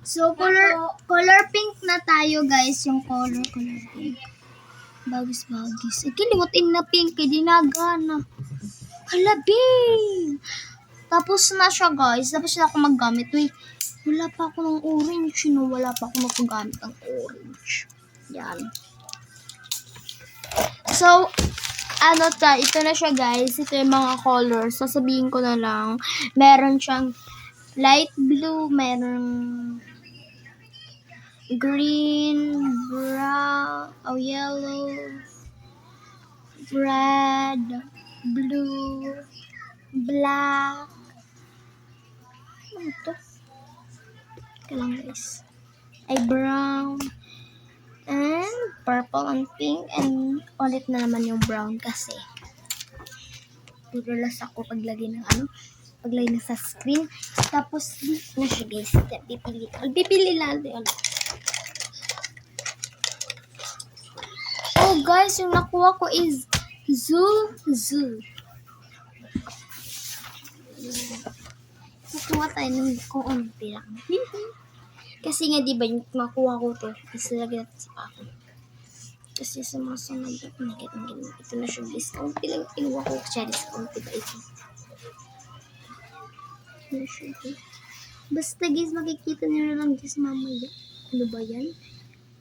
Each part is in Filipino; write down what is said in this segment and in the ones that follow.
So, color pink na tayo, guys. Yung color pink. Bagis. Kilimutin na pink. Kaya dinagana. Halabing! Tapos na siya, guys. Tapos na ako maggamit. Wait, wala pa ako ng orange. No? Wala pa ako magagamit ng orange. Yan. So, ito na siya, guys. Ito yung mga colors. Sasabihin ko na lang. Meron siyang light blue, meron green, brown, yellow, red, blue, black. Ano ito? Teka lang, guys. Brown, and purple and pink, and ulit na naman yung brown kasi tutulas ako paglagay ng paglagay na sa screen. Tapos na siya, guys. Pipili lang din ulit. Oh, guys, yung nakuha ko is zoo. Nakuha tayo ng kuunti lang. Kasi nga, di ba, yung makuha ko to, isalagay natin sa pako. Kasi sa mga sunod, ito na siya, guys. Kaunti lang kinuha ko. Charis, kaunti ba ito? Basta, guys, makikita nyo na lang, guys, mamaya. Ano ba yan?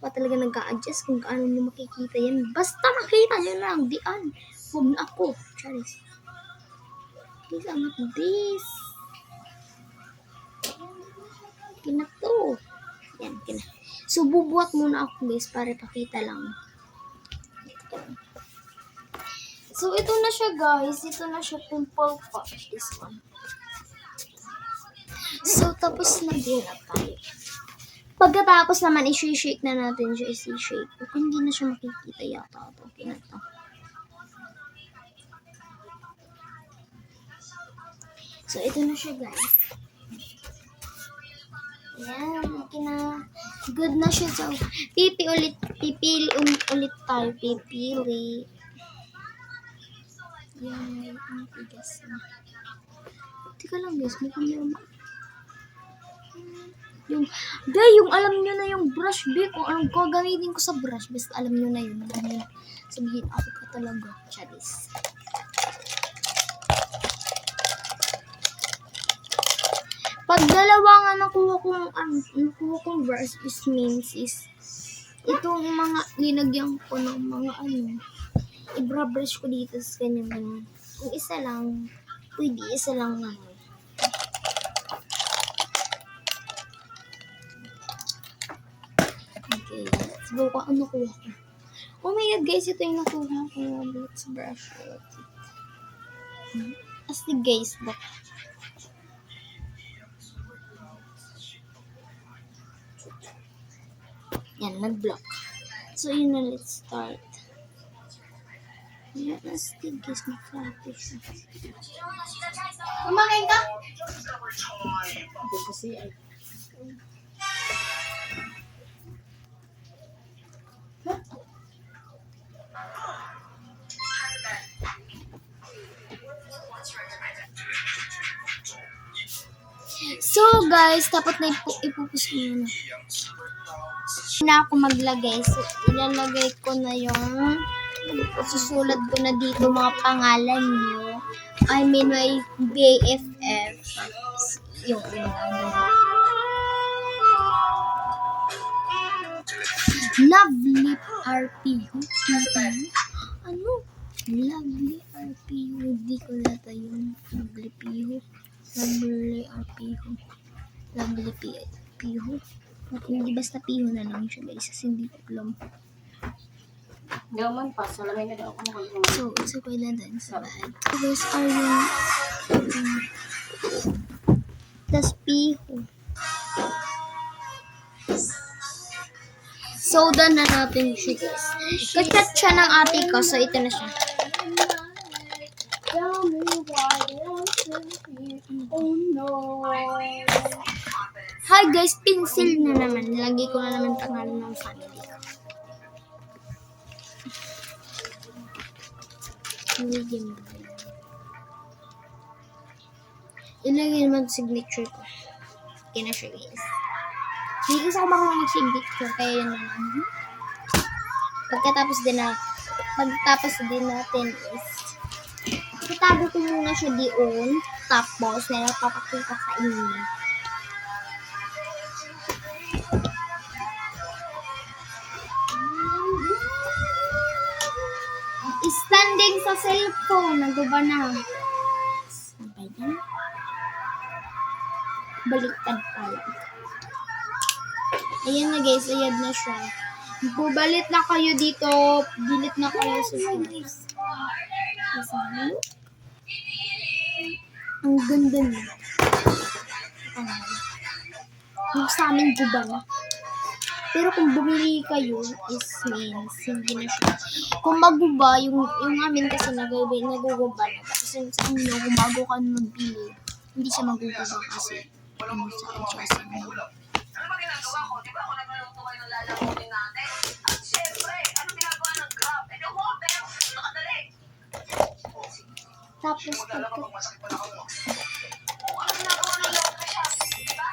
Pa talaga nag-a-adjust kung gaano nyo makikita yan. Basta makita nyo lang, diyan. Huwag na ako. Charis. Guys, anak this. Kina to. Yan, kina. So, bubuhat muna ako, guys, para pakita lang. So, ito na siya, guys. Ito na siya, pimple patch. This one. So, tapos na din na tayo. Pagkatapos naman, i-shake na natin siya. I-shake. Kung hindi na siya makikita yata. Okay na to. So, ito na siya, guys. Yan. Okay na. Good na siya. So, pipili ulit tayo. Pipili. Yan. Ang tigas na. Tika lang, guys. Mukhang yung alam nyo na yung brush, B, kung anong gagamitin ko sa brush, basta alam nyo na yun. Sabihin, ako pa talaga. Charis. Pag dalawa nga nakuha kong brush, is means is, itong mga linagyan ko ng mga ibra-brush ko dito sa ganyan. Kung isa lang, pwede isa lang naman. Okay, let's go. Ano nakuha ko? Oh my god, guys, ito yung nakuha ko. Let's brush it. Astig, guys, look. Yan, nag-block. So, yun na, let's start. Yan, astig, guys, mag-flatter siya. Kumakain ka? Hindi kasi ay... So, guys, dapat na ipupus ko yun. Na ako maglagay. So, ilalagay ko na yung susulat ko na dito mga pangalan nyo. I mean, my BFF. Yung Lovely RPU. Ano? Lovely RPU. Hindi ko nata yung Lovely PU. Lovely RPU. Lovely PU. At hindi basta PU na lang siya, guys. Kasi hindi ko alam. Gaman pa, salamay na daw ako makagawa. So, it's okay na din sa bag. Those are yung tas PU. So, done na natin siya, guys. Kachat siya ng ate ko. So, ito na siya. Oh no. Hi guys, pencil na naman. Lagi ko na naman pangalan ng family ko. Ilagay naman signature ko. Okay na siya, guys. Hindi kasi ako marunong mag-picture, kaya yun naman. Pagkatapos din natin is itago ko muna siya doon. Tapos, may napapakita sa inyo. Standing sa cellphone. Nagba na. Sabay na. Baliktad pala. Ayan na guys. Ayan na siya. Bubalit na kayo dito. Bilit na kayo sa guys. Ang ganda niya. Yung sa amin guba na. Pero kung bumili kayo is means hindi na siya. Kung maguba, yung amin kasi naguguba na. Tapos yung sa inyo, kung bago ka magbili, hindi siya maguguba kasi ano sa adjusting mo. Ano ba ginagawa ko? Di ba ako nagluluto kayo ng lalamunin natin? At syempre, ano ginagawa ng Grab? Eh, yung order, nakadali. Tapos Alam mo, pag masakit pa na ako, no? Ano ginagawa ng local shop? Di ba?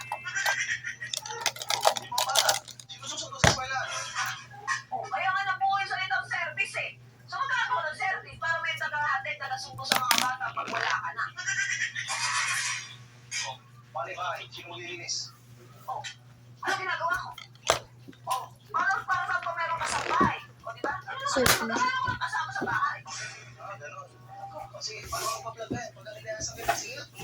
Di mo pala. Sino susunod sa eskwela? Kaya nga nabuhay sa itong service eh. So magkakaroon ng service para may tagahatid, tagasundo sa mga bata pag wala ka na. Pali ba? Sino maglilinis? Ano ginagawa ko? Para sa pa meron ka sa bahay. O diba? So, Kasama sa bahay. Ganun. Kasi, paano ako pa-vlog yan? Pag nalilayan sa akin, sige. Ano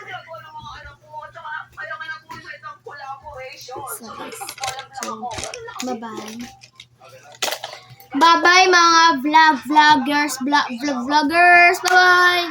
ginagawa ng mga anak ko? At saka, kaya nga nabuhay sa itong collaboration. So, Walang lang ako. bye-bye. Bye-bye mga vloggers. Bye-bye.